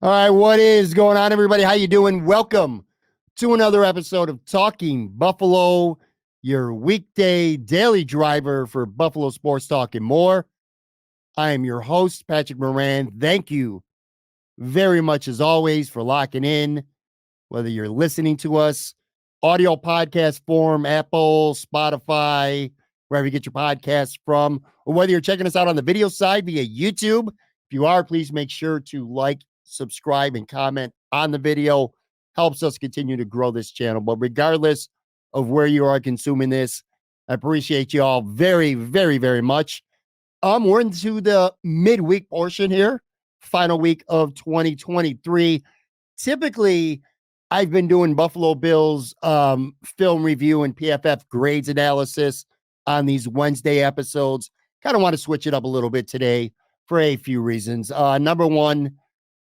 All right, what is going on, everybody? How you doing? Welcome to another episode of Talking Buffalo, your weekday daily driver for Buffalo sports talk and more. I am your host, Patrick Moran. Thank you very much, as always, for locking in, whether you're listening to us, audio podcast form, Apple, Spotify, wherever you get your podcasts from, or whether you're checking us out on the video side via YouTube. If you are, please make sure to like, subscribe, and comment on the video. Helps us continue to grow this channel. But regardless of where you are consuming this, I appreciate you all very, very, very much. We're into the midweek portion here, final week of 2023. Typically, I've been doing Buffalo Bills film review and PFF grades analysis on these Wednesday episodes. Kind of want to switch it up a little bit today for a few reasons. Number one,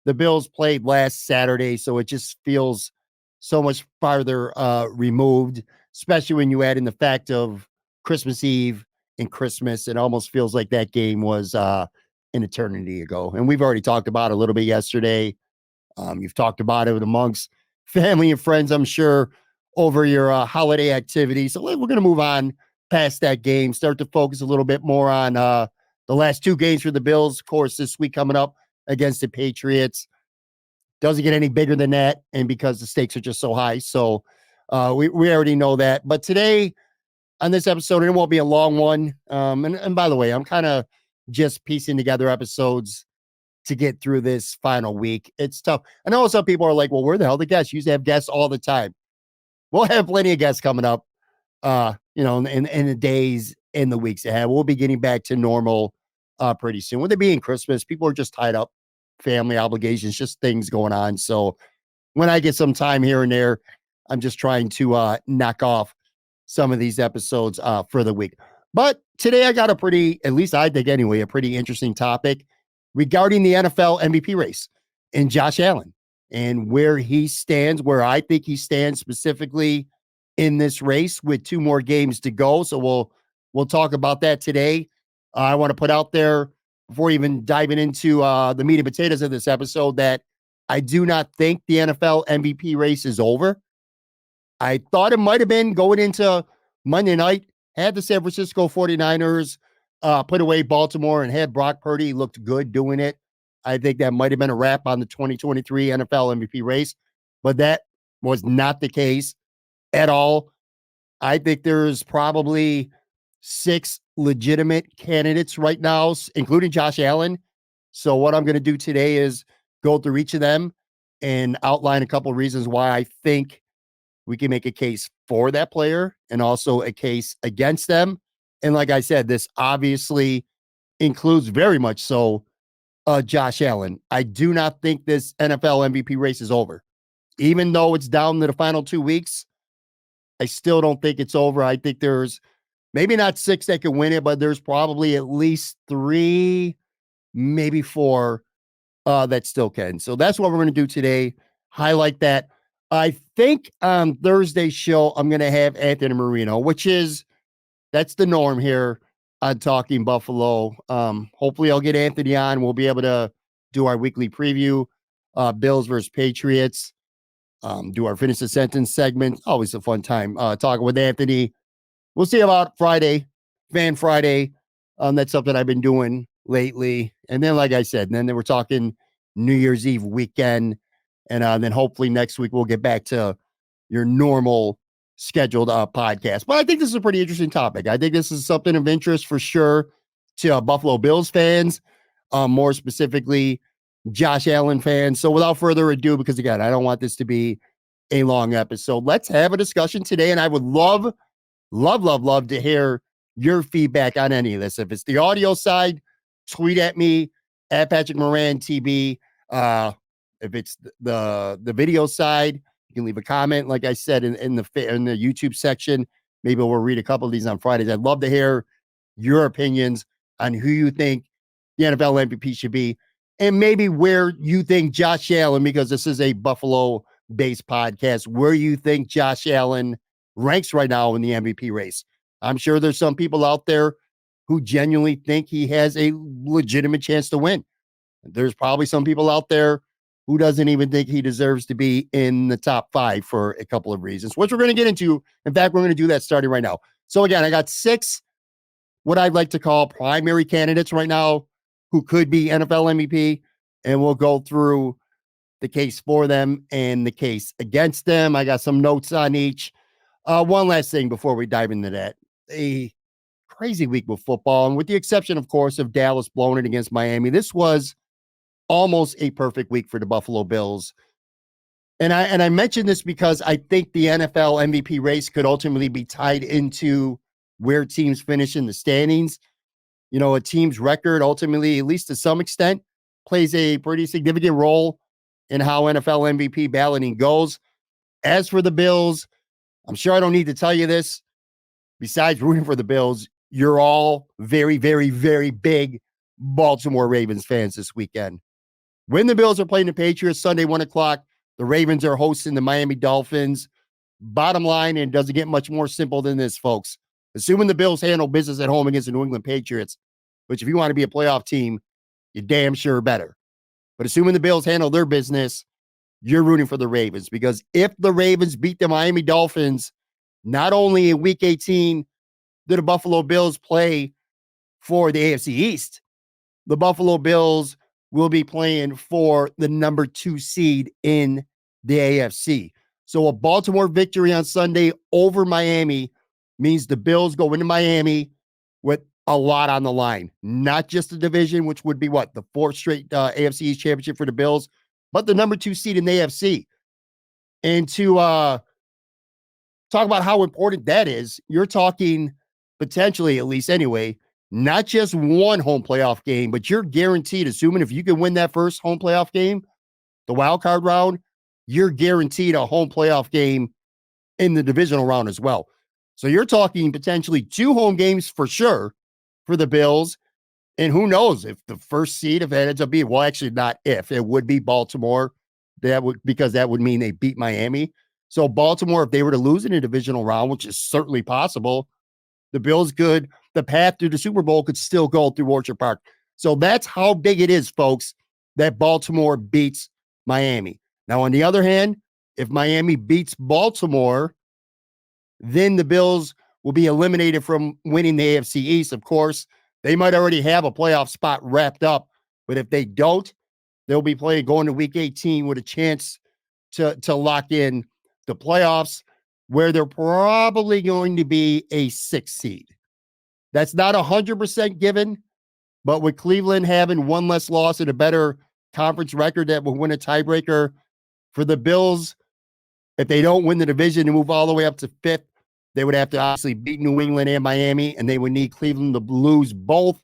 the Bills played last Saturday, so it just feels so much farther removed, especially when you add in the fact of Christmas Eve and Christmas. It almost feels like that game was an eternity ago. And we've already talked about it a little bit yesterday. You've talked about it amongst family and friends, I'm sure, over your holiday activity. So we're going to move on past that game, start to focus a little bit more on the last two games for the Bills. Of course, this week coming up against the Patriots. Doesn't get any bigger than that, and because the stakes are just so high. So we already know that. But today on this episode, and it won't be a long one. And by the way, I'm kind of just piecing together episodes to get through this final week. It's tough. I know some people are like, well, where the hell the guests? You used to have guests all the time. We'll have plenty of guests coming up, in the days, in the weeks ahead. We'll be getting back to normal pretty soon. With it being Christmas, people are just tied up, family obligations, just things going on. So when I get some time here and there, I'm just trying to knock off some of these episodes for the week. But today I got at least I think anyway, a pretty interesting topic regarding the NFL MVP race and Josh Allen and where he stands, where I think he stands specifically in this race with two more games to go. So we'll talk about that today. I want to put out there before even diving into the meat and potatoes of this episode that I do not think the NFL MVP race is over. I thought it might have been going into Monday night, had the San Francisco 49ers put away Baltimore and had Brock Purdy looked good doing it. I think that might have been a wrap on the 2023 NFL MVP race, but that was not the case at all. I think there's probably 6 legitimate candidates right now, including Josh Allen. So what I'm going to do today is go through each of them and outline a couple of reasons why I think we can make a case for that player and also a case against them. And like I said, this obviously includes very much so Josh Allen. I do not think this NFL MVP race is over. Even though it's down to the final 2 weeks, I still don't think it's over. I think there's maybe not 6 that can win it, but there's probably at least 3, maybe 4 that still can. So that's what we're going to do today. Highlight that. I think on Thursday's show, I'm going to have Anthony Marino, that's the norm here on Talking Buffalo. Hopefully I'll get Anthony on. We'll be able to do our weekly preview, Bills versus Patriots, do our Finish the Sentence segment. Always a fun time talking with Anthony. We'll see about Friday, Fan Friday. That's something I've been doing lately. And then, like I said, then we're talking New Year's Eve weekend. And then hopefully next week we'll get back to your normal scheduled podcast. But I think this is a pretty interesting topic. I think this is something of interest for sure to Buffalo Bills fans, more specifically Josh Allen fans. So without further ado, because again, I don't want this to be a long episode, let's have a discussion today. And I would love to hear your feedback on any of this. If it's the audio side, tweet at me at Patrick Moran TB. If it's the video side, you can leave a comment, like I said, in the YouTube section. Maybe we'll read a couple of these on Fridays. I'd love to hear your opinions on who you think the NFL MVP should be, and maybe where you think Josh Allen, because this is a Buffalo-based podcast, where you think Josh Allen ranks right now in the MVP race. I'm sure there's some people out there who genuinely think he has a legitimate chance to win. There's probably some people out there who doesn't even think he deserves to be in the top 5 for a couple of reasons, which we're going to get into. In fact, we're going to do that starting right now. So again, I got 6 what I'd like to call primary candidates right now who could be NFL MVP, and we'll go through the case for them and the case against them. I got some notes on each. One last thing before we dive into that. A crazy week with football, and with the exception, of course, of Dallas blowing it against Miami, this was almost a perfect week for the Buffalo Bills. And I mentioned this because I think the NFL MVP race could ultimately be tied into where teams finish in the standings. You know, a team's record ultimately, at least to some extent, plays a pretty significant role in how NFL MVP balloting goes. As for the Bills, I'm sure I don't need to tell you this. Besides rooting for the Bills, you're all very, very, very big Baltimore Ravens fans this weekend. When the Bills are playing the Patriots Sunday, 1 o'clock, the Ravens are hosting the Miami Dolphins. Bottom line, and it doesn't get much more simple than this, folks. Assuming the Bills handle business at home against the New England Patriots, which if you want to be a playoff team, you damn sure better. But assuming the Bills handle their business, you're rooting for the Ravens, because if the Ravens beat the Miami Dolphins, not only in Week 18 do the Buffalo Bills play for the AFC East, the Buffalo Bills will be playing for the number 2 seed in the AFC. So a Baltimore victory on Sunday over Miami means the Bills go into Miami with a lot on the line. Not just the division, which would be what? The 4th straight AFC East championship for the Bills, but the number 2 seed in the AFC. And to talk about how important that is, you're talking potentially, at least anyway, not just one home playoff game, but you're guaranteed, assuming if you can win that first home playoff game, the wild card round, you're guaranteed a home playoff game in the divisional round as well. So you're talking potentially 2 home games for sure for the Bills. And who knows if the first seed, if it ends up being, well, actually not if, it would be Baltimore, because that would mean they beat Miami. So Baltimore, if they were to lose in a divisional round, which is certainly possible, the Bills could, the path to the Super Bowl could still go through Orchard Park. So that's how big it is, folks, that Baltimore beats Miami. Now, on the other hand, if Miami beats Baltimore, then the Bills will be eliminated from winning the AFC East. Of course, they might already have a playoff spot wrapped up, but if they don't, they'll be going to Week 18 with a chance to lock in the playoffs, where they're probably going to be a 6th seed. That's not 100% given, but with Cleveland having one less loss and a better conference record that will win a tiebreaker for the Bills, if they don't win the division and move all the way up to 5th, they would have to obviously beat New England and Miami, and they would need Cleveland to lose both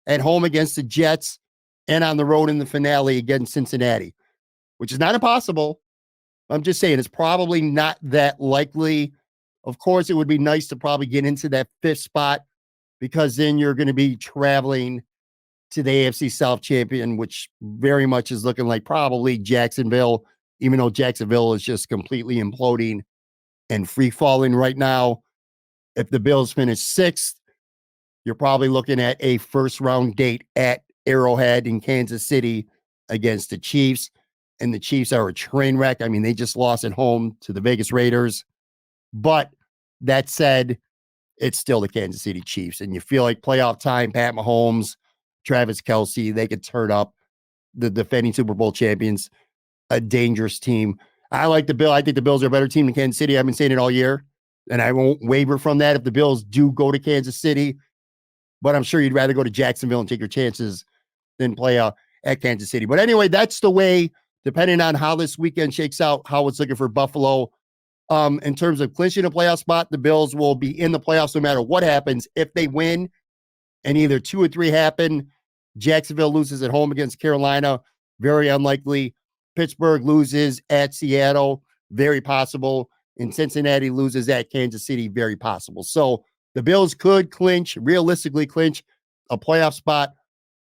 at home against the Jets and on the road in the finale against Cincinnati, which is not impossible. I'm just saying it's probably not that likely. Of course, it would be nice to probably get into that 5th spot, because then you're going to be traveling to the AFC South champion, which very much is looking like probably Jacksonville, even though Jacksonville is just completely imploding and free falling right now. If the Bills finish 6th, you're probably looking at a 1st round date at Arrowhead in Kansas City against the Chiefs. And the Chiefs are a train wreck. I mean, they just lost at home to the Vegas Raiders. But that said, it's still the Kansas City Chiefs. And you feel like playoff time, Pat Mahomes, Travis Kelce, they could turn up the defending Super Bowl champions, a dangerous team. I like the Bill. I think the Bills are a better team than Kansas City. I've been saying it all year, and I won't waver from that if the Bills do go to Kansas City. But I'm sure you'd rather go to Jacksonville and take your chances than play at Kansas City. But anyway, that's the way, depending on how this weekend shakes out, how it's looking for Buffalo. In terms of clinching a playoff spot, the Bills will be in the playoffs no matter what happens. If they win and either 2 or 3 happen, Jacksonville loses at home against Carolina, very unlikely. Pittsburgh loses at Seattle, very possible. And Cincinnati loses at Kansas City, very possible. So the Bills could realistically clinch a playoff spot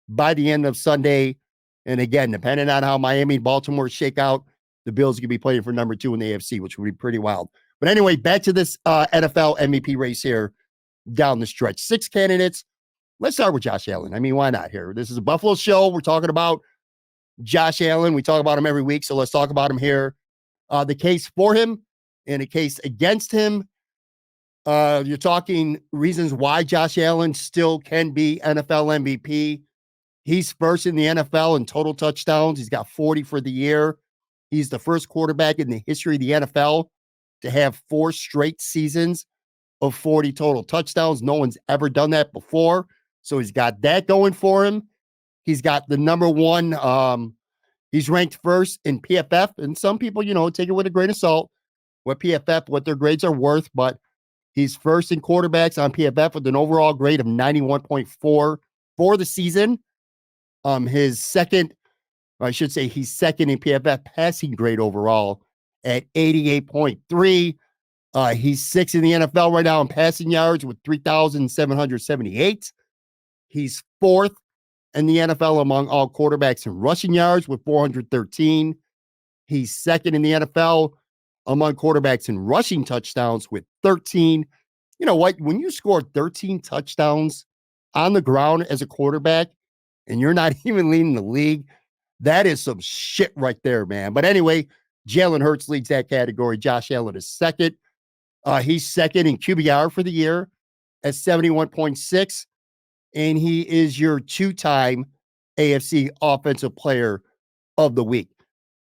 by the end of Sunday. And again, depending on how Miami and Baltimore shake out, the Bills could be playing for number 2 in the AFC, which would be pretty wild. But anyway, back to this NFL MVP race here down the stretch. 6 candidates. Let's start with Josh Allen. I mean, why not here? This is a Buffalo show. We're talking about Josh Allen, we talk about him every week, so let's talk about him here. The case for him and a case against him. You're talking reasons why Josh Allen still can be NFL MVP. He's first in the NFL in total touchdowns. He's got 40 for the year. He's the first quarterback in the history of the NFL to have 4 straight seasons of 40 total touchdowns. No one's ever done that before. So he's got that going for him. He's got the number one. He's ranked first in PFF. And some people, take it with a grain of salt, what PFF, what their grades are worth. But he's first in quarterbacks on PFF with an overall grade of 91.4 for the season. He's second in PFF passing grade overall at 88.3. He's 6th in the NFL right now in passing yards with 3,778. He's 4th in the NFL among all quarterbacks in rushing yards with 413. He's 2nd in the NFL among quarterbacks in rushing touchdowns with 13. You know what? When you score 13 touchdowns on the ground as a quarterback and you're not even leading the league, that is some shit right there, man. But anyway, Jalen Hurts leads that category. Josh Allen is 2nd. He's 2nd in QBR for the year at 71.6. And he is your 2-time AFC Offensive Player of the Week.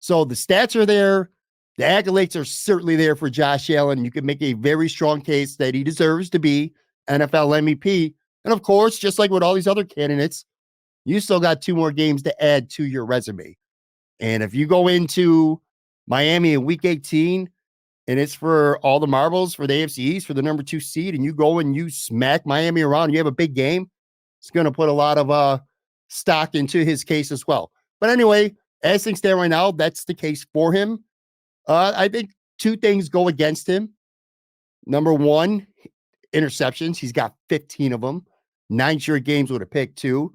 So the stats are there. The accolades are certainly there for Josh Allen. You can make a very strong case that he deserves to be NFL MVP. And of course, just like with all these other candidates, you still got 2 more games to add to your resume. And if you go into Miami in week 18 and it's for all the marbles for the AFC East for the number 2 seed, and you go and you smack Miami around, you have a big game, it's going to put a lot of stock into his case as well. But anyway, as things stand right now, that's the case for him. I think 2 things go against him. Number 1, interceptions. He's got 15 of them. 9 straight games with a pick, too.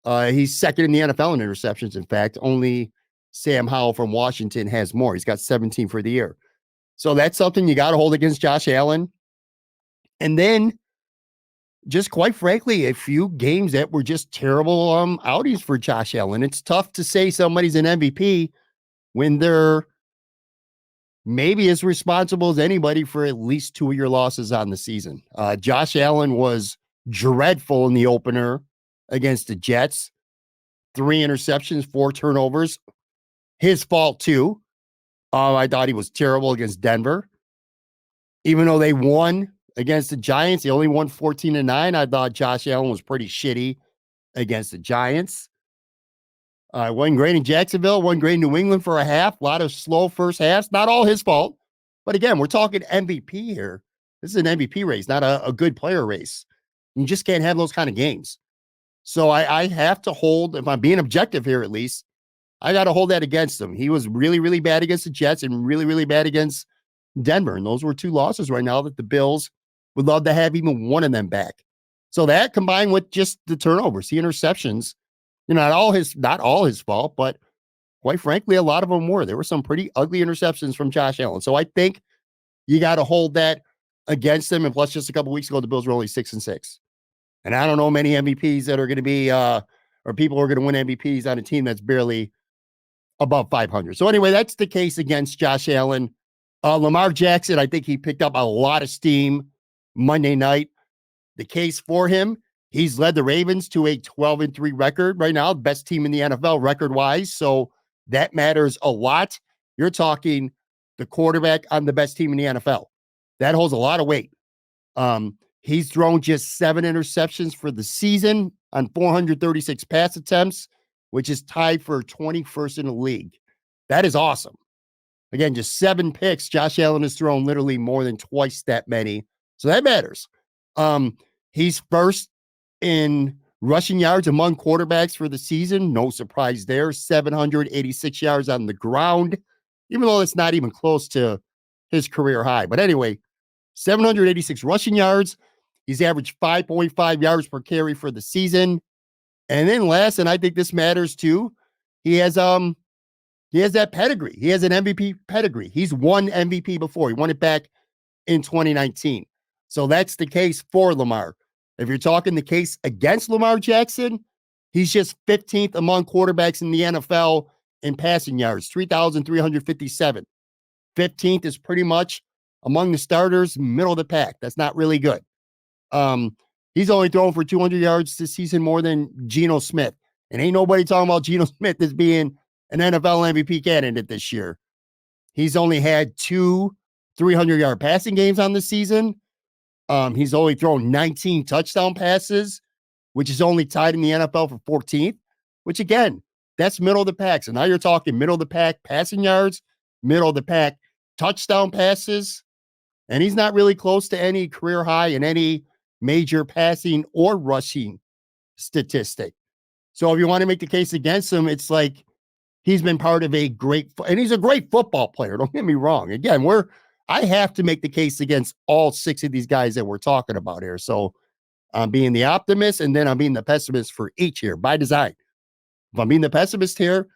He's 2nd in the NFL in interceptions. In fact, only Sam Howell from Washington has more. He's got 17 for the year. So that's something you got to hold against Josh Allen. And then, just quite frankly, a few games that were just terrible outings for Josh Allen. It's tough to say somebody's an MVP when they're maybe as responsible as anybody for at least 2 of your losses on the season. Josh Allen was dreadful in the opener against the Jets. 3 interceptions, 4 turnovers. His fault, too. I thought he was terrible against Denver. Even though they won against the Giants, they only won 14-9. I thought Josh Allen was pretty shitty against the Giants. Wasn't great in Jacksonville, wasn't great in New England for a half. A lot of slow first halves. Not all his fault. But again, we're talking MVP here. This is an MVP race, not a good player race. You just can't have those kind of games. So I have to hold, if I'm being objective here at least, I got to hold that against him. He was really, really bad against the Jets and really, really bad against Denver. And those were 2 losses right now that the Bills would love to have even one of them back. So that combined with just the turnovers, the interceptions, not all his fault, but quite frankly, a lot of them were. There were some pretty ugly interceptions from Josh Allen. So I think you got to hold that against him. And plus, just a couple weeks ago, the Bills were only 6-6. And I don't know many MVPs that are going to be, or people who are going to win MVPs on a team that's barely above 500. So anyway, that's the case against Josh Allen. Lamar Jackson, I think he picked up a lot of steam Monday night. The case for him, he's led the Ravens to a 12-3 record right now, best team in the NFL record-wise. So that matters a lot. You're talking the quarterback on the best team in the NFL. That holds a lot of weight. He's thrown just 7 interceptions for the season on 436 pass attempts, which is tied for 21st in the league. That is awesome. Again, just 7 picks. Josh Allen has thrown literally more than twice that many. So that matters. He's first in rushing yards among quarterbacks for the season. No surprise there. 786 yards on the ground, even though it's not even close to his career high. But anyway, 786 rushing yards. He's averaged 5.5 yards per carry for the season. And then last, and I think this matters too, he has that pedigree. He has an MVP pedigree. He's won MVP before. He won it back in 2019. So that's the case for Lamar. If you're talking the case against Lamar Jackson, He's just 15th among quarterbacks in the NFL in passing yards, 3,357. 15th is pretty much among the starters, middle of the pack. That's not really good. Um, he's only thrown for 200 yards this season more than Geno Smith. And ain't nobody talking about Geno Smith as being an NFL MVP candidate this year. He's only had two 300-yard passing games on the season. He's only thrown 19 touchdown passes, which is only tied in the NFL for 14th, which again, that's middle of the pack. So now you're talking middle of the pack passing yards, middle of the pack touchdown passes, and he's not really close to any career high in any major passing or rushing statistic. So if you want to make the case against him, it's like he's been part of a great, and he's a great football player. Don't get me wrong. Again, I have to make the case against all six of these guys that we're talking about here. So I'm being the optimist, and then I'm being the pessimist for each here by design. If I'm being the pessimist here,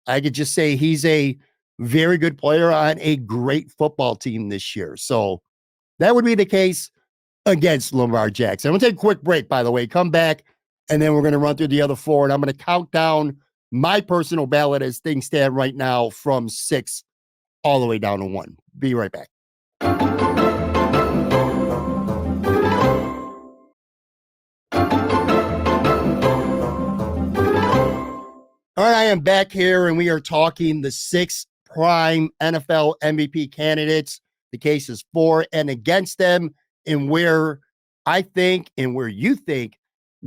I could just say he's a very good player on a great football team this year. So that would be the case against Lamar Jackson. I'm going to take a quick break, by the way, come back, and then we're going to run through the other four, and I'm going to count down my personal ballot as things stand right now from 6 all the way down to 1. Be right back. All right, I am back here, and we are talking the 6 prime NFL MVP candidates, the cases for and against them, and where I think and where you think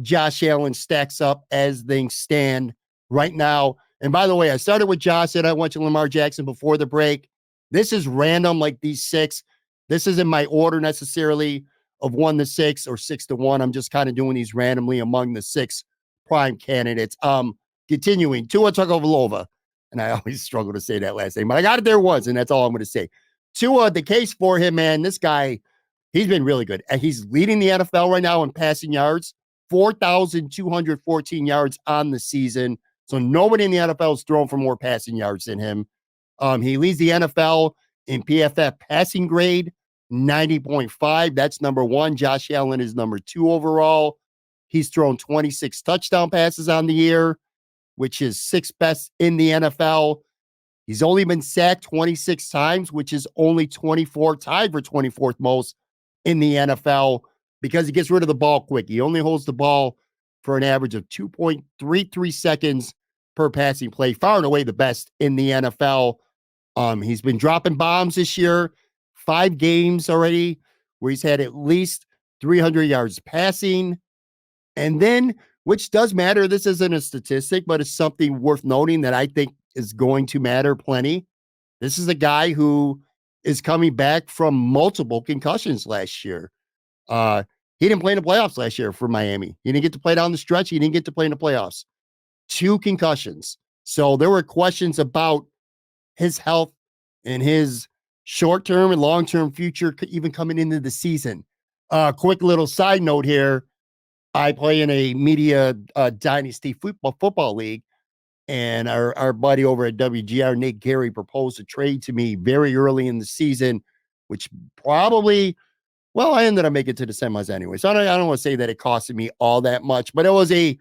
Josh Allen stacks up as things stand right now. And by the way, I started with Josh, said I went to Lamar Jackson before the break. This is random, like these 6. This isn't my order necessarily of 1 to 6 or 6 to 1. I'm just kind of doing these randomly among the 6 prime candidates. Continuing, Tua Tagovailoa, and I always struggle to say that last name, but I got it there once, and that's all I'm going to say. Tua, the case for him, man, this guy, he's been really good. He's leading the NFL right now in passing yards, 4,214 yards on the season. So nobody in the NFL has thrown for more passing yards than him. He leads the NFL in PFF passing grade, 90.5. That's number 1. Josh Allen is number 2 overall. He's thrown 26 touchdown passes on the year, which is 6th best in the NFL. He's only been sacked 26 times, which is only 24, tied for 24th most in the NFL, because he gets rid of the ball quick. He only holds the ball for an average of 2.33 seconds per passing play, far and away the best in the NFL. He's been dropping bombs this year, 5 games already where he's had at least 300 yards passing. And then, which does matter, this isn't a statistic, but it's something worth noting that I think is going to matter plenty. This is a guy who is coming back from multiple concussions last year. He didn't play in the playoffs last year for Miami. He didn't get to play down the stretch. He didn't get to play in the playoffs. 2 concussions. So there were questions about his health and his short-term and long-term future even coming into the season. Quick little side note here. I play in a media dynasty football league, and our buddy over at WGR, Nate Gary, proposed a trade to me very early in the season, which probably, well, I ended up making it to the semis anyway. So I don't want to say that it costed me all that much, but it was a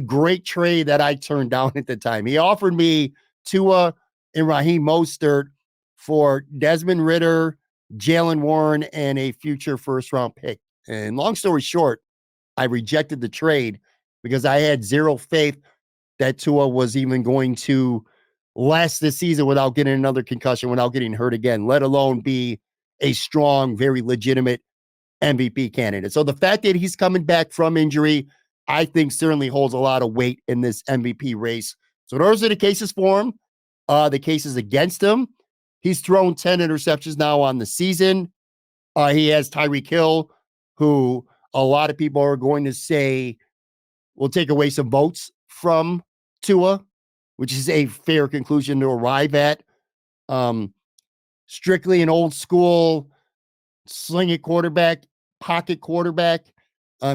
great trade that I turned down at the time. He offered me Tua and Raheem Mostert for Desmond Ridder, Jalen Warren, and a future first-round pick. And long story short, I rejected the trade because I had zero faith that Tua was even going to last this season without getting another concussion, without getting hurt again, let alone be a strong, very legitimate MVP candidate. So the fact that he's coming back from injury, I think certainly holds a lot of weight in this MVP race. So those are the cases for him. The cases against him, he's thrown 10 interceptions now on the season. He has Tyreek Hill, who a lot of people are going to say will take away some votes from Tua, which is a fair conclusion to arrive at. Strictly an old school sling it quarterback, pocket quarterback.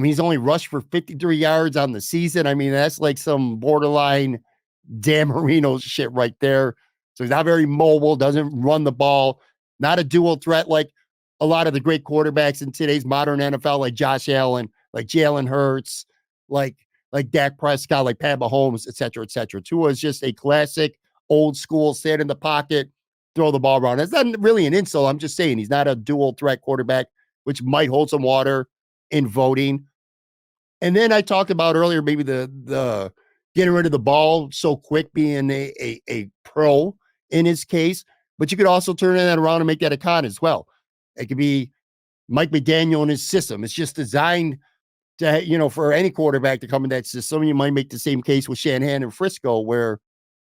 He's only rushed for 53 yards on the season. I mean, that's like some borderline Dan Marino shit right there. So he's not very mobile, doesn't run the ball, not a dual threat like a lot of the great quarterbacks in today's modern NFL, like Josh Allen, like Jalen Hurts, like like Dak Prescott, like Pat Mahomes, et cetera, et cetera. Tua is just a classic, old school, stand in the pocket, throw the ball around. It's not really an insult. I'm just saying he's not a dual threat quarterback, which might hold some water in voting. And then I talked about earlier, maybe the getting rid of the ball so quick being a pro in his case, but you could also turn that around and make that a con as well. It could be Mike McDaniel and his system. It's just designed to, for any quarterback to come in that system. You might make the same case with Shanahan and Frisco, where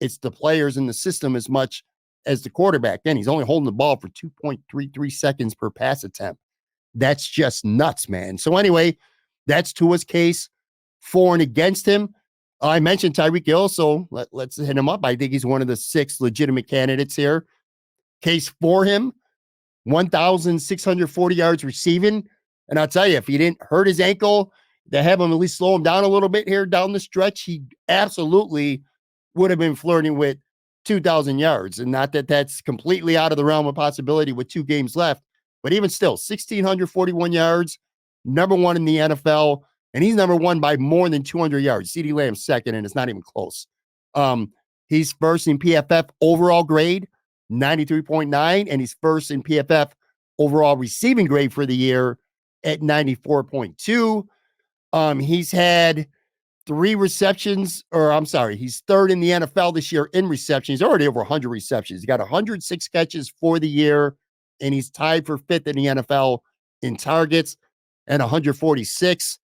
it's the players in the system as much as the quarterback. Then he's only holding the ball for 2.33 seconds per pass attempt. That's just nuts, man. So anyway, that's Tua's case for and against him. I mentioned Tyreek Hill, so let's hit him up. I think he's one of the 6 legitimate candidates here. Case for him, 1,640 yards receiving. And I'll tell you, if he didn't hurt his ankle, to have him at least slow him down a little bit here down the stretch, he absolutely would have been flirting with 2,000 yards. And not that that's completely out of the realm of possibility with 2 games left, but even still, 1,641 yards, number 1 in the NFL. And he's number 1 by more than 200 yards. CeeDee Lamb's second, and it's not even close. He's first in PFF overall grade, 93.9, and he's first in PFF overall receiving grade for the year at 94.2. He's had 3 receptions, he's third in the NFL this year in receptions. He's already over 100 receptions. He got 106 catches for the year, and he's tied for 5th in the NFL in targets and 146.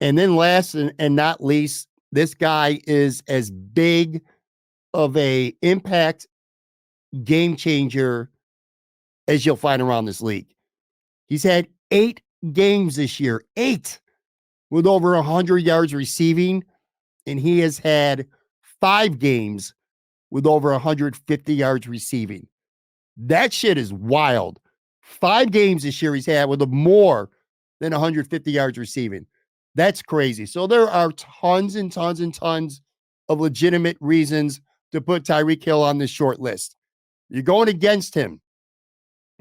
And then last and not least, this guy is as big of a impact game changer as you'll find around this league. He's had 8 games this year, 8 with over 100 yards receiving, and he has had 5 games with over 150 yards receiving. That shit is wild. 5 games this year he's had with more than 150 yards receiving. That's crazy. So there are tons and tons and tons of legitimate reasons to put Tyreek Hill on this short list. You're going against him.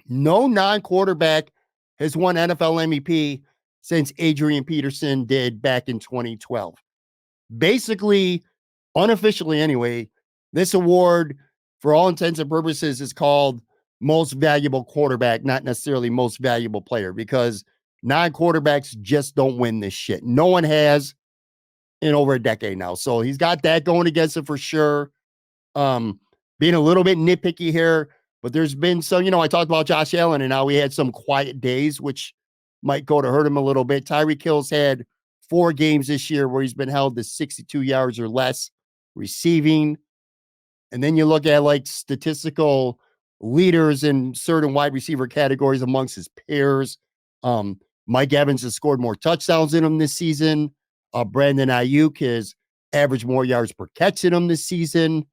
No non-quarterback has won NFL MVP since Adrian Peterson did back in 2012. Basically, unofficially anyway, this award, for all intents and purposes, is called most valuable quarterback, not necessarily most valuable player, because non-quarterbacks just don't win this shit. No one has in over a decade now. So he's got that going against him for sure. Being a little bit nitpicky here, but there's been some, I talked about Josh Allen and how he had some quiet days, which might go to hurt him a little bit. Tyreek Hill's had 4 games this year where he's been held to 62 yards or less receiving. And then you look at like statistical leaders in certain wide receiver categories amongst his peers. Mike Evans has scored more touchdowns in him this season. Brandon Ayuk has averaged more yards per catch in him this season.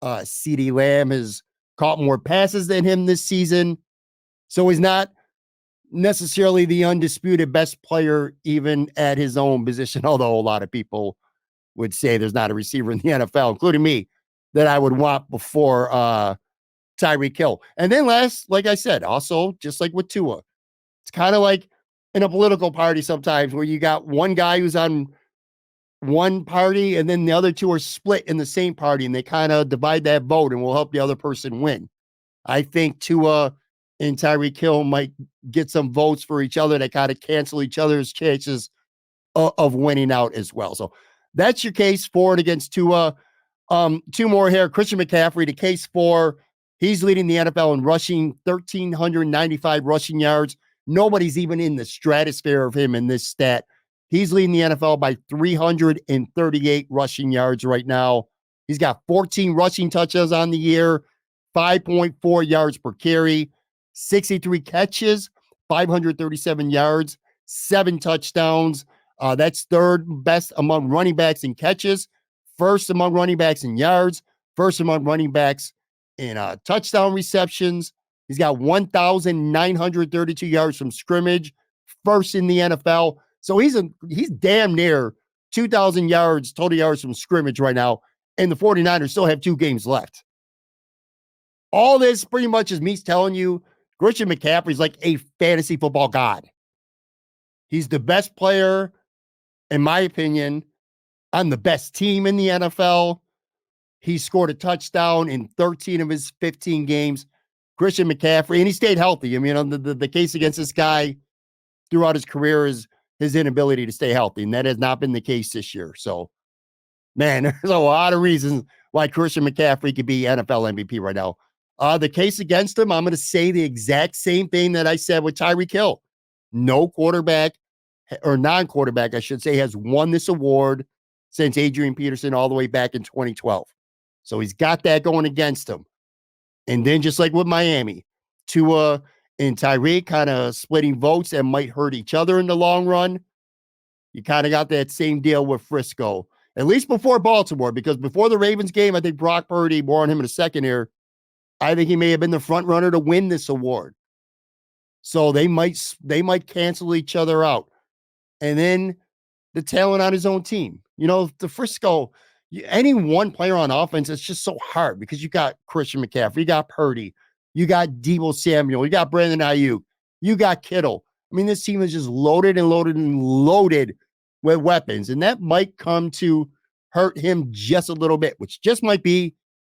CeeDee Lamb has caught more passes than him this season. So he's not necessarily the undisputed best player even at his own position, although a lot of people would say there's not a receiver in the NFL, including me, that I would want before Tyreek Hill. And then last, like I said, also just like with Tua, it's kind of like in a political party sometimes where you got one guy who's on one party and then the other 2 are split in the same party and they kind of divide that vote and will help the other person win. I think Tua and Tyreek Hill might get some votes for each other that kind of cancel each other's chances of winning out as well. So that's your case for and against Tua. 2 more here. Christian McCaffrey, the case for, he's leading the NFL in rushing, 1,395 rushing yards. Nobody's even in the stratosphere of him in this stat. He's leading the NFL by 338 rushing yards right now. He's got 14 rushing touchdowns on the year, 5.4 yards per carry, 63 catches, 537 yards, 7 touchdowns. That's 3rd best among running backs in catches, 1st among running backs in yards, 1st among running backs in touchdown receptions. He's got 1,932 yards from scrimmage, 1st in the NFL. So he's damn near 2,000 yards, total yards from scrimmage right now, and the 49ers still have 2 games left. All this pretty much is me telling you Christian McCaffrey's like a fantasy football god. He's the best player, in my opinion, on the best team in the NFL. He scored a touchdown in 13 of his 15 games. Christian McCaffrey, and he stayed healthy. I mean, the case against this guy throughout his career is his inability to stay healthy, and that has not been the case this year. So, man, there's a lot of reasons why Christian McCaffrey could be NFL MVP right now. The case against him, I'm going to say the exact same thing that I said with Tyreek Hill. No quarterback, or non-quarterback, I should say, has won this award since Adrian Peterson all the way back in 2012. So he's got that going against him. And then just like with Miami, Tua and Tyreek kind of splitting votes that might hurt each other in the long run. You kind of got that same deal with Frisco, at least before Baltimore, because before the Ravens game, I think Brock Purdy, more on him in a second here, I think he may have been the front runner to win this award. So they might cancel each other out. And then the talent on his own team. You know, the Frisco, any one player on offense, it's just so hard because you got Christian McCaffrey, you got Purdy, you got Deebo Samuel, you got Brandon Ayuk, you got Kittle. I mean, this team is just loaded and loaded and loaded with weapons, and that might come to hurt him just a little bit, which just might be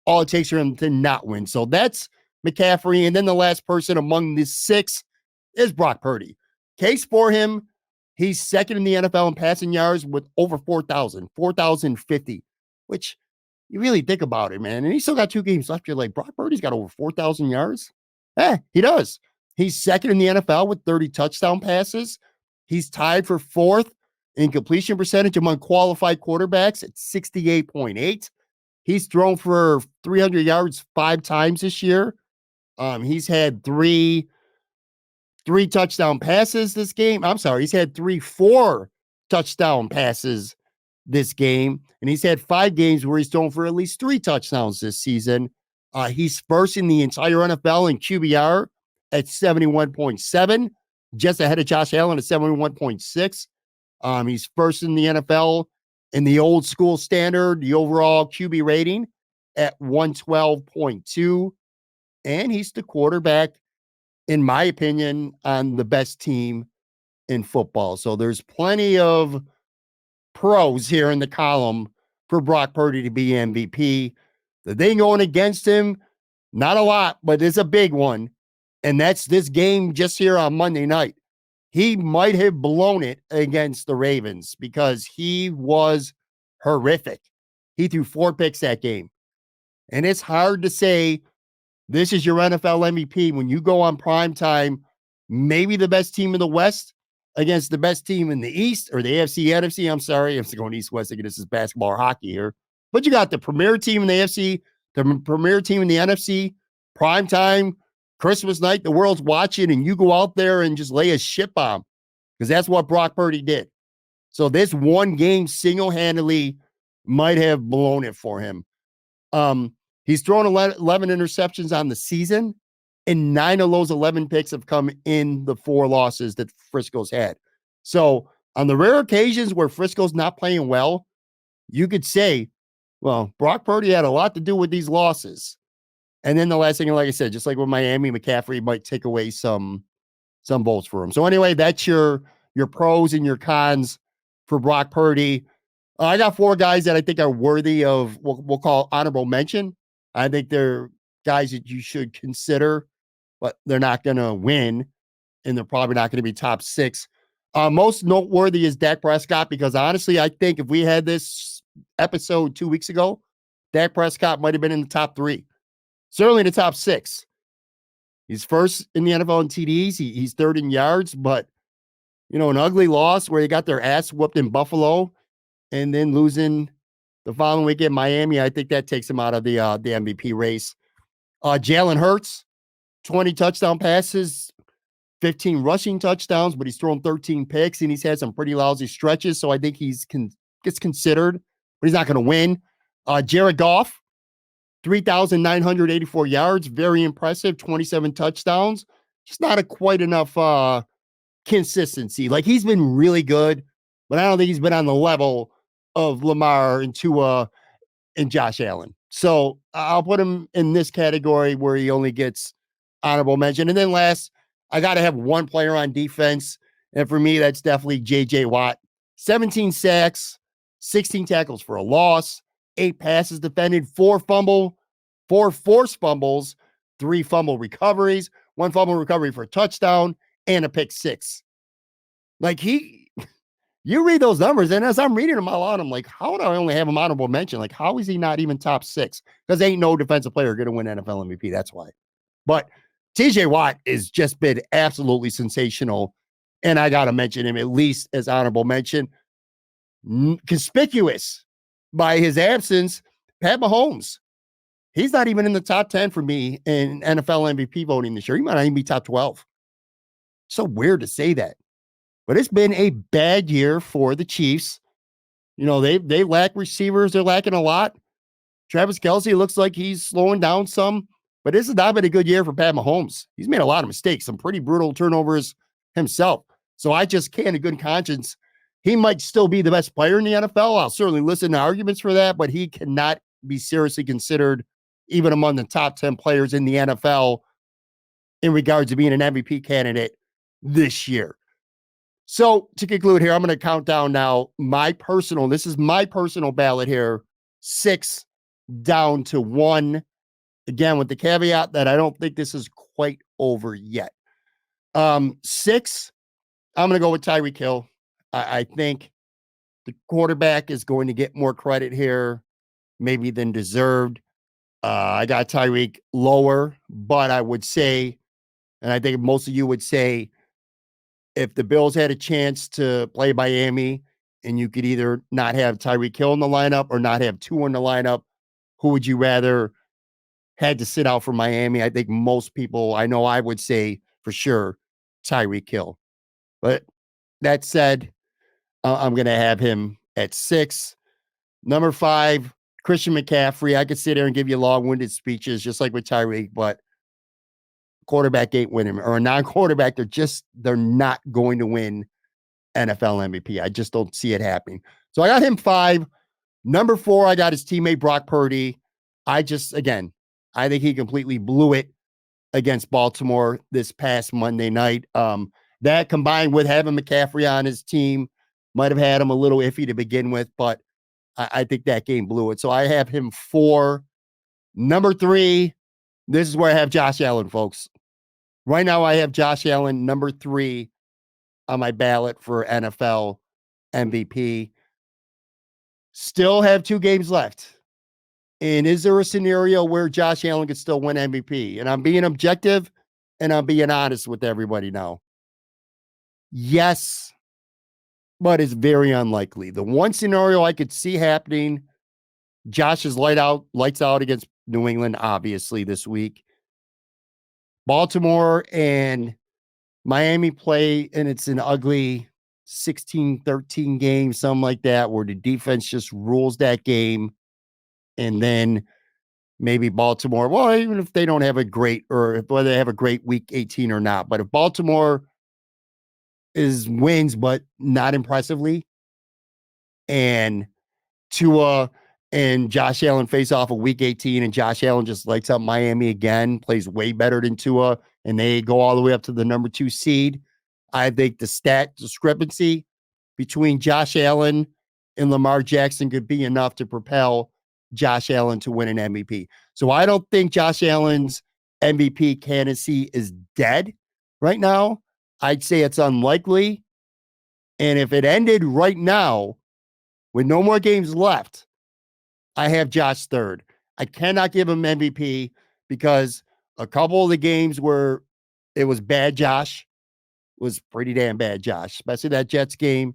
all it takes for him to not win. So that's McCaffrey. And then the last person among the six is Brock Purdy. Case for him, he's second in the NFL in passing yards with over 4,050, which you really think about it, man. And he's still got 2 games left. You're like, Brock Purdy's got over 4,000 yards? He does. He's second in the NFL with 30 touchdown passes. He's tied for 4th in completion percentage among qualified quarterbacks at 68.8. He's thrown for 300 yards 5 times this year. He's had three touchdown passes this game. I'm sorry. He's had 4 touchdown passes this game. And he's had 5 games where he's thrown for at least 3 touchdowns this season. He's first in the entire NFL in QBR at 71.7, just ahead of Josh Allen at 71.6. He's first in the NFL in the old school standard, the overall QB rating at 112.2. And he's the quarterback, in my opinion, on the best team in football. So there's plenty of pros here in the column for Brock Purdy to be MVP. The thing going against him, not a lot, but it's a big one. And that's this game just here on Monday night. He might have blown it against the Ravens because he was horrific. He threw 4 picks that game. And it's hard to say this is your NFL MVP when you go on prime time, maybe the best team in the West against the best team in the East, or the AFC, NFC. I'm sorry, I'm going East-West thinking this is basketball or hockey here. But you got the premier team in the AFC, the premier team in the NFC, prime time, Christmas night, the world's watching, and you go out there and just lay a shit bomb, because that's what Brock Purdy did. So this one game single-handedly might have blown it for him. He's thrown 11 interceptions on the season, and 9 of those 11 picks have come in the 4 losses that Frisco's had. So on the rare occasions where Frisco's not playing well, you could say, well, Brock Purdy had a lot to do with these losses. And then the last thing, like I said, just like with Miami, McCaffrey might take away some votes for him. So anyway, that's your pros and your cons for Brock Purdy. I got 4 guys that I think are worthy of, we'll call honorable mention. I think they're guys that you should consider, but they're not going to win, and they're probably not going to be top 6. Most noteworthy is Dak Prescott, because honestly, I think if we had this episode 2 weeks ago, Dak Prescott might have been in the top 3. Certainly in the top 6. He's first in the NFL in TDs. He's third in yards, but, you know, an ugly loss where they got their ass whooped in Buffalo and then losing the following week in Miami, I think that takes him out of the MVP race. Jalen Hurts, 20 touchdown passes, 15 rushing touchdowns, but he's thrown 13 picks, and he's had some pretty lousy stretches, so I think he's gets considered, but he's not going to win. Jared Goff, 3,984 yards, very impressive, 27 touchdowns. Just not quite enough consistency. Like, he's been really good, but I don't think he's been on the level of Lamar and Tua and Josh Allen. So I'll put him in this category where he only gets honorable mention. And then last, I got to have one player on defense. And for me, that's definitely J.J. Watt. 17 sacks, 16 tackles for a loss, 8 passes defended, 4 forced fumbles, 3 fumble recoveries, 1 fumble recovery for a touchdown, and a pick 6. Like you read those numbers, and as I'm reading them all out, I'm like, how do I only have him honorable mention? Like, how is he not even top 6? Because ain't no defensive player going to win NFL MVP. That's why. But TJ Watt has just been absolutely sensational. And I got to mention him at least as honorable mention. Conspicuous by his absence, Pat Mahomes. He's not even in the top 10 for me in NFL MVP voting this year. He might not even be top 12. So weird to say that. But it's been a bad year for the Chiefs. You know, they lack receivers. They're lacking a lot. Travis Kelce looks like he's slowing down some, but this has not been a good year for Pat Mahomes. He's made a lot of mistakes, some pretty brutal turnovers himself. So I just can't in good conscience. He might still be the best player in the NFL. I'll certainly listen to arguments for that, but he cannot be seriously considered even among the top 10 players in the NFL in regards to being an MVP candidate this year. So to conclude here, I'm going to count down now this is my personal ballot here, 6 down to 1. Again, with the caveat that I don't think this is quite over yet. 6, I'm going to go with Tyreek Hill. I think the quarterback is going to get more credit here, maybe than deserved. I got Tyreek lower, but I would say, and I think most of you would say, if the Bills had a chance to play Miami and you could either not have Tyreek Hill in the lineup or not have 2 in the lineup, who would you rather had to sit out for Miami? I think most people, I know I would say for sure Tyreek Hill. But that said, I'm going to have him at 6. Number 5, Christian McCaffrey. I could sit there and give you long-winded speeches just like with Tyreek, but quarterback ain't winning, or a non-quarterback, they're not going to win NFL MVP. I just don't see it happening. So I got him 5. Number 4, I got his teammate Brock Purdy. I think he completely blew it against Baltimore this past Monday night. That combined with having McCaffrey on his team might have had him a little iffy to begin with, but I think that game blew it. So I have him 4. Number 3, this is where I have Josh Allen, folks. Right now, I have Josh Allen, number 3 on my ballot for NFL MVP. Still have 2 games left. And is there a scenario where Josh Allen could still win MVP? And I'm being objective and I'm being honest with everybody now. Yes, but it's very unlikely. The one scenario I could see happening, Josh is lights out against New England, obviously, this week. Baltimore and Miami play, and it's an ugly 16-13 game, something like that, where the defense just rules that game. And then maybe Baltimore, well, even if they don't have a great, or whether they have a great week 18 or not, but if Baltimore wins, but not impressively, and Tua and Josh Allen face off a week 18 and Josh Allen just lights up Miami again, plays way better than Tua, and they go all the way up to the number 2 seed. I think the stat discrepancy between Josh Allen and Lamar Jackson could be enough to propel Josh Allen to win an MVP. So I don't think Josh Allen's MVP candidacy is dead right now. I'd say it's unlikely. And if it ended right now with no more games left, I have Josh 3rd. I cannot give him MVP because a couple of the games where it was bad Josh was pretty damn bad Josh, especially that Jets game,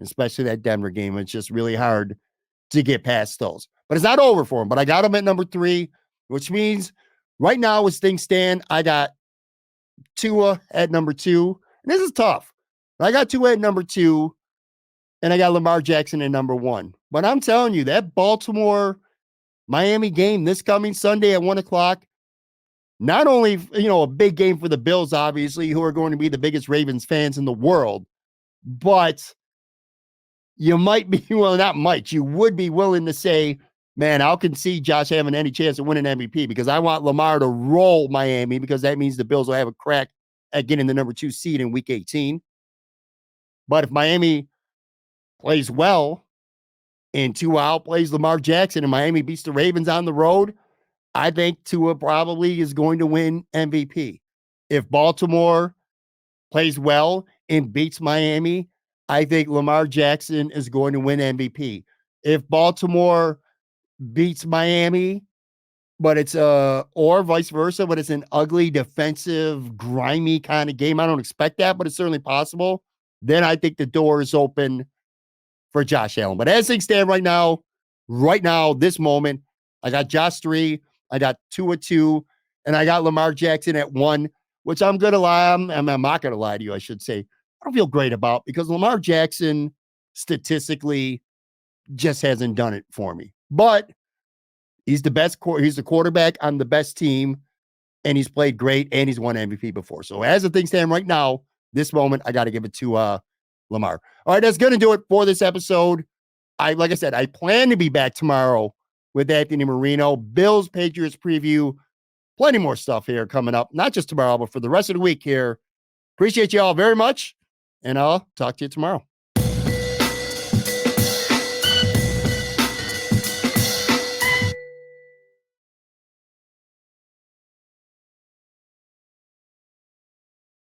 especially that Denver game. It's just really hard to get past those. But it's not over for him. But I got him at number 3, which means right now as things stand, I got Tua at number 2. And this is tough. I got Tua at number 2, and I got Lamar Jackson at number 1. But I'm telling you, that Baltimore-Miami game this coming Sunday at 1 o'clock, not only, a big game for the Bills, obviously, who are going to be the biggest Ravens fans in the world, but you might be, you would be willing to say, man, I can see Josh having any chance of winning MVP because I want Lamar to roll Miami because that means the Bills will have a crack at getting the number 2 seed in week 18. But if Miami plays well and Tua outplays Lamar Jackson and Miami beats the Ravens on the road, I think Tua probably is going to win MVP. If Baltimore plays well and beats Miami, I think Lamar Jackson is going to win MVP. If Baltimore beats Miami, but it's or vice versa, but it's an ugly, defensive, grimy kind of game. I don't expect that, but it's certainly possible. Then I think the door is open for Josh Allen. But as things stand right now, this moment, I got Josh 3, I got Tua 2, and I got Lamar Jackson at 1, which I'm gonna lie. I'm not gonna lie to you, I should say. I don't feel great about because Lamar Jackson statistically just hasn't done it for me. But he's the best he's the quarterback on the best team, and he's played great, and he's won MVP before. So as the things stand right now, this moment, I got to give it to Lamar. All right, that's going to do it for this episode. Like I said, I plan to be back tomorrow with Anthony Marino. Bills Patriots preview. Plenty more stuff here coming up, not just tomorrow, but for the rest of the week here. Appreciate you all very much, and I'll talk to you tomorrow.